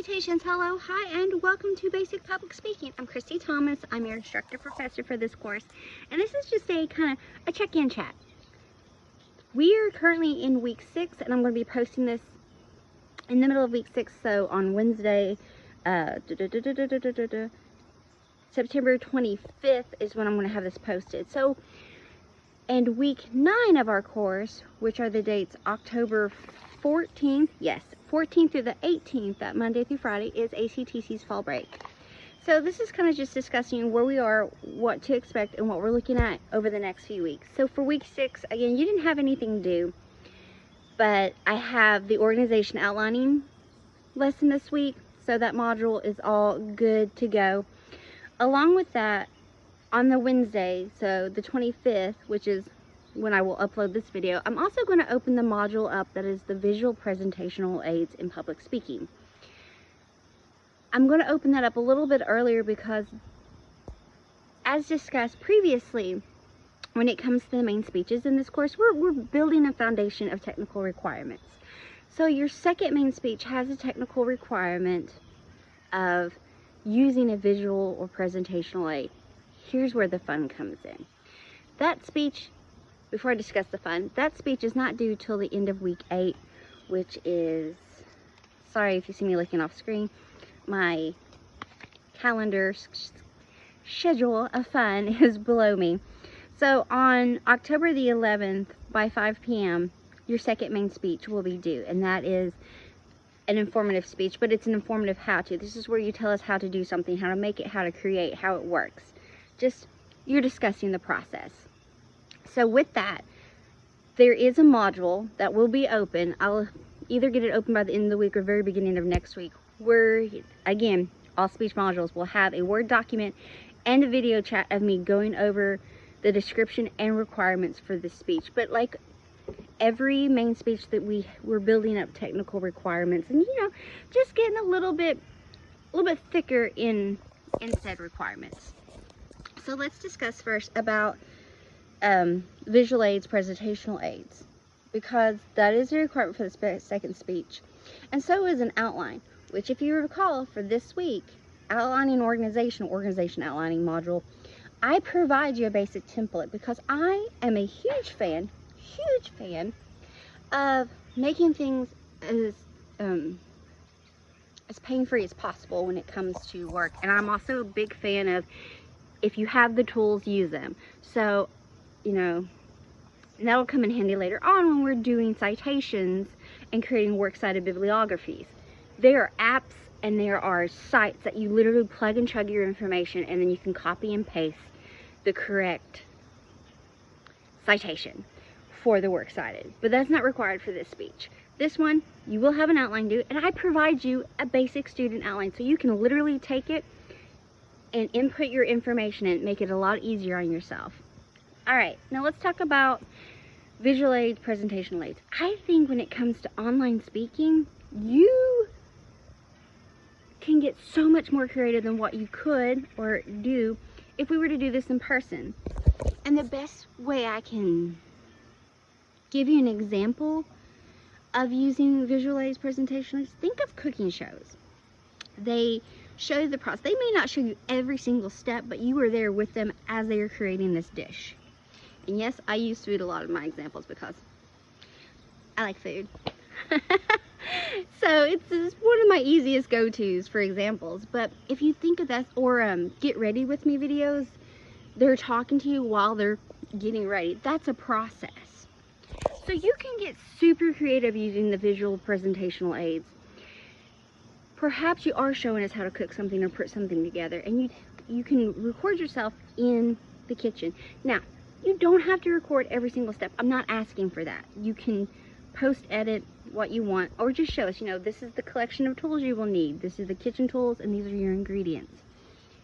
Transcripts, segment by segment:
Salutations, hello, hi, and welcome to Basic Public Speaking. I'm Christy Thomas. I'm your instructor professor for this course, and this is just a kind of a check-in chat. We are currently in week 6, and I'm going to be posting this in the middle of week 6, so on Wednesday, September 25th is when I'm going to have this posted. So, and week 9 of our course, which are the dates October 14th, yes, 14th through the 18th, that Monday through Friday, is ACTC's fall break. So this is kind of just discussing where we are, what to expect, and what we're looking at over the next few weeks. So for week 6, again, you didn't have anything due, but I have the organization outlining lesson this week, so that module is all good to go. Along with that, on the Wednesday, so the 25th, which is when I will upload this video, I'm also going to open the module up that is the visual presentational aids in public speaking. I'm going to open that up a little bit earlier because, as discussed previously, when it comes to the main speeches in this course, we're building a foundation of technical requirements. So your second main speech has a technical requirement of using a visual or presentational aid. Here's where the fun comes in. That speech, before I discuss the fun, that speech is not due till the end of week 8, which is, sorry if you see me looking off screen, my calendar schedule of fun is below me. So on October the 11th by 5 p.m., your second main speech will be due, and that is an informative speech, but it's an informative how-to. This is where you tell us how to do something, how to make it, how to create, how it works. Just, you're discussing the process. So with that, there is a module that will be open. I'll either get it open by the end of the week or very beginning of next week, where, again, all speech modules will have a Word document and a video chat of me going over the description and requirements for this speech. But like every main speech that we're building up technical requirements and, you know, just getting a little bit thicker in said requirements. So let's discuss first about visual aids, presentational aids, because that is a requirement for the second speech. And so is an outline, which, if you recall, for this week, outlining organization outlining module, I provide you a basic template because I am a huge fan of making things as pain-free as possible when it comes to work. And I'm also a big fan of, if you have the tools, use them. So, you know, that'll come in handy later on when we're doing citations and creating works cited bibliographies. There are apps and there are sites that you literally plug and chug your information, and then you can copy and paste the correct citation for the works cited. But that's not required for this speech. This one, you will have an outline due, and I provide you a basic student outline, so you can literally take it and input your information and make it a lot easier on yourself. All right, now let's talk about visual aids, presentational aids. I think when it comes to online speaking, you can get so much more creative than what you could or do if we were to do this in person. And the best way I can give you an example of using visual aids, presentational aids, think of cooking shows. They show you the process. They may not show you every single step, but you were there with them as they are creating this dish. And yes, I use food a lot in my examples because I like food. So it's one of my easiest go-tos for examples. But if you think of that, or get ready with me videos, they're talking to you while they're getting ready. That's a process. So you can get super creative using the visual presentational aids. Perhaps you are showing us how to cook something or put something together, and you can record yourself in the kitchen. Now, you don't have to record every single step. I'm not asking for that. You can post-edit what you want, or just show us, you know, this is the collection of tools you will need. This is the kitchen tools, and these are your ingredients.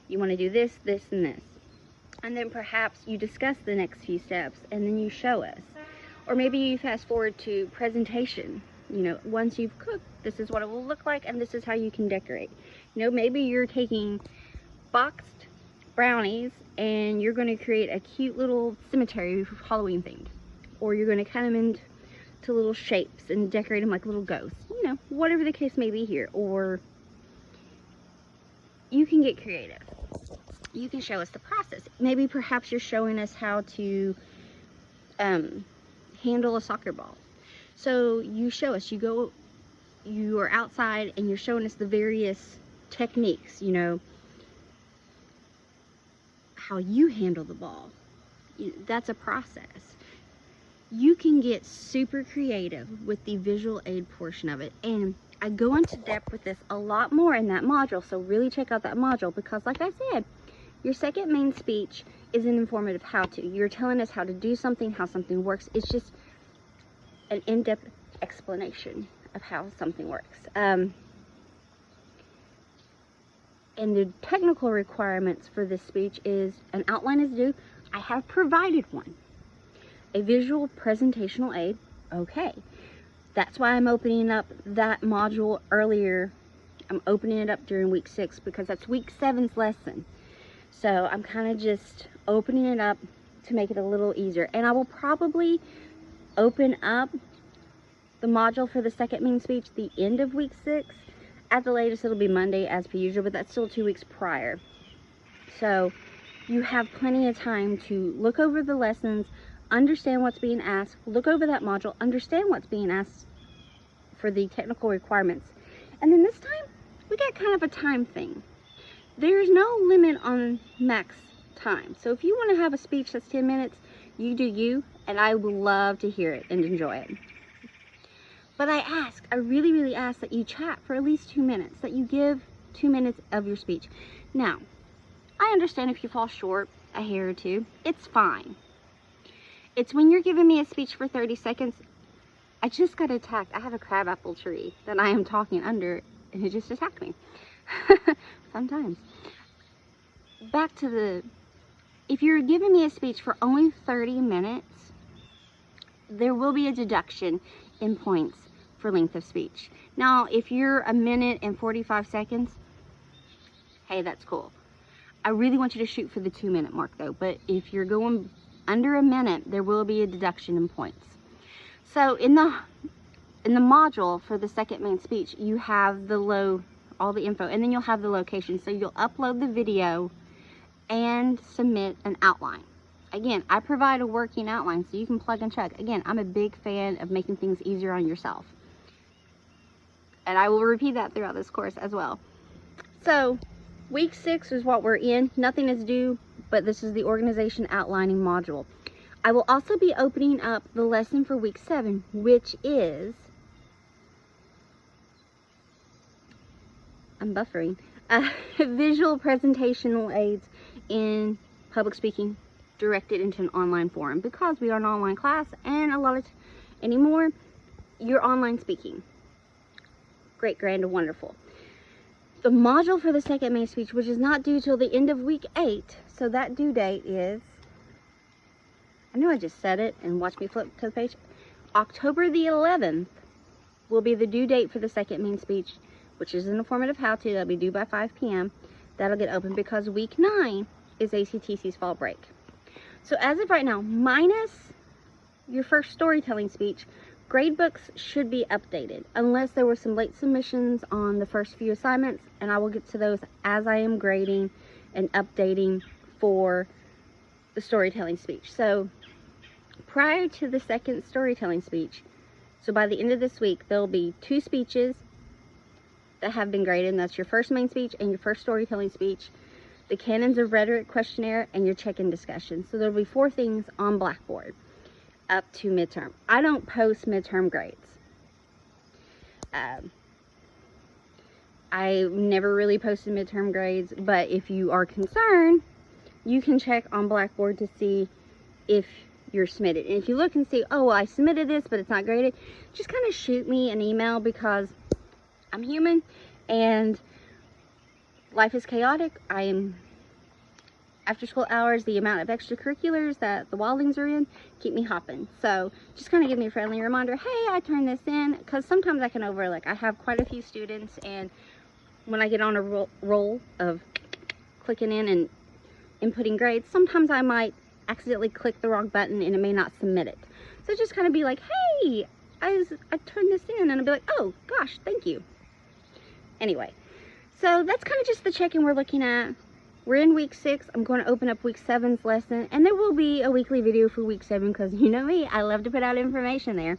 You want to do this, this, and this. And then perhaps you discuss the next few steps, and then you show us. Or maybe you fast forward to presentation. You know, once you've cooked, this is what it will look like, and this is how you can decorate. You know, maybe you're taking boxed brownies and you're going to create a cute little cemetery Halloween themed. Or you're going to cut them into little shapes and decorate them like little ghosts. You know, whatever the case may be here. Or you can get creative. You can show us the process. Maybe perhaps you're showing us how to handle a soccer ball. So you show us, you are outside and you're showing us the various techniques, you know, how you handle the ball. That's a process. You can get super creative with the visual aid portion of it, and I go into depth with this a lot more in that module, so really check out that module, because like I said, your second main speech is an informative how-to. You're telling us how to do something, how something works. It's just an in-depth explanation of how something works. And the technical requirements for this speech is an outline is due. I have provided one. A visual presentational aid, okay. That's why I'm opening up that module earlier. I'm opening it up during week 6 because that's week 7's lesson. So I'm kind of just opening it up to make it a little easier. And I will probably open up the module for the second main speech the end of week 6. At the latest, it'll be Monday as per usual, but that's still 2 weeks prior. So you have plenty of time to look over the lessons, understand what's being asked, look over that module, understand what's being asked for the technical requirements. And then this time, we got kind of a time thing. There's no limit on max time. So if you want to have a speech that's 10 minutes, you do you, and I would love to hear it and enjoy it. But I really, really ask that you chat for at least 2 minutes, that you give 2 minutes of your speech. Now, I understand if you fall short a hair or two, it's fine. It's when you're giving me a speech for 30 seconds, I just got attacked. I have a crabapple tree that I am talking under, and it just attacked me. Sometimes. Back to if you're giving me a speech for only 30 minutes, there will be a deduction in points for length of speech. Now, if you're 1 minute and 45 seconds, hey, that's cool. I really want you to shoot for the 2 minute mark though, but if you're going under 1 minute, there will be a deduction in points. So in the module for the second main speech, you have all the info, and then you'll have the location. So you'll upload the video and submit an outline. Again, I provide a working outline so you can plug and chug. Again, I'm a big fan of making things easier on yourself. And I will repeat that throughout this course as well. So week 6 is what we're in. Nothing is due, but this is the organization outlining module. I will also be opening up the lesson for week 7, which is, I'm buffering, visual presentational aids in public speaking directed into an online forum, because we are an online class, and a lot of anymore you're online speaking. Great, grand, and wonderful. The module for the second main speech, which is not due till the end of week 8, so that due date is, I know I just said it, and watch me flip to the page, October the 11th will be the due date for the second main speech, which is an informative how-to. That'll be due by 5 p.m. That'll get open because week 9 is ACTC's fall break. So as of right now, minus your first storytelling speech, gradebooks should be updated, unless there were some late submissions on the first few assignments, and I will get to those as I am grading and updating for the storytelling speech. So prior to the second storytelling speech, so by the end of this week, there'll be 2 speeches that have been graded, and that's your first main speech and your first storytelling speech, the Canons of Rhetoric questionnaire, and your check-in discussion. So there'll be 4 things on Blackboard up to midterm. I don't post midterm grades. I never really posted midterm grades, but if you are concerned, you can check on Blackboard to see if you're submitted. And if you look and see, oh, well, I submitted this, but it's not graded, just kind of shoot me an email, because I'm human and life is chaotic. I am after school hours, the amount of extracurriculars that the Wildlings are in keep me hopping. So just kind of give me a friendly reminder, hey, I turned this in, because sometimes I can overlook. I have quite a few students, and when I get on a roll of clicking in and inputting grades, sometimes I might accidentally click the wrong button and it may not submit it. So just kind of be like, hey, I turned this in, and I'll be like, oh gosh, thank you. Anyway, So that's kind of just the check-in we're looking at. We're in week 6. I'm going to open up week 7's lesson, and there will be a weekly video for week 7 because you know me, I love to put out information there.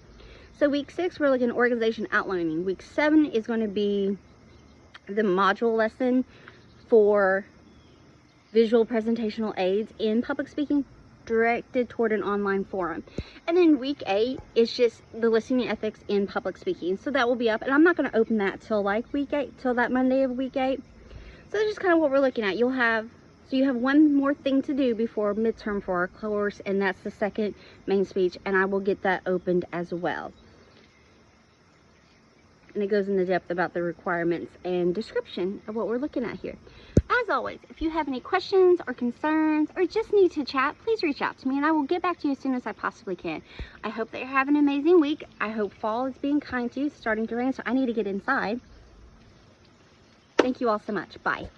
So week 6, we're looking at organization outlining. Week 7 is going to be the module lesson for visual presentational aids in public speaking directed toward an online forum. And then week 8 is just the listening ethics in public speaking. So that will be up, and I'm not going to open that till like week 8, till that Monday of week 8. So that's just kind of what we're looking at. You have one more thing to do before midterm for our course, and that's the second main speech, and I will get that opened as well. And it goes into depth about the requirements and description of what we're looking at here. As always, if you have any questions or concerns or just need to chat, please reach out to me and I will get back to you as soon as I possibly can. I hope that you're having an amazing week. I hope fall is being kind to you. It's starting to rain, so I need to get inside. Thank you all so much. Bye.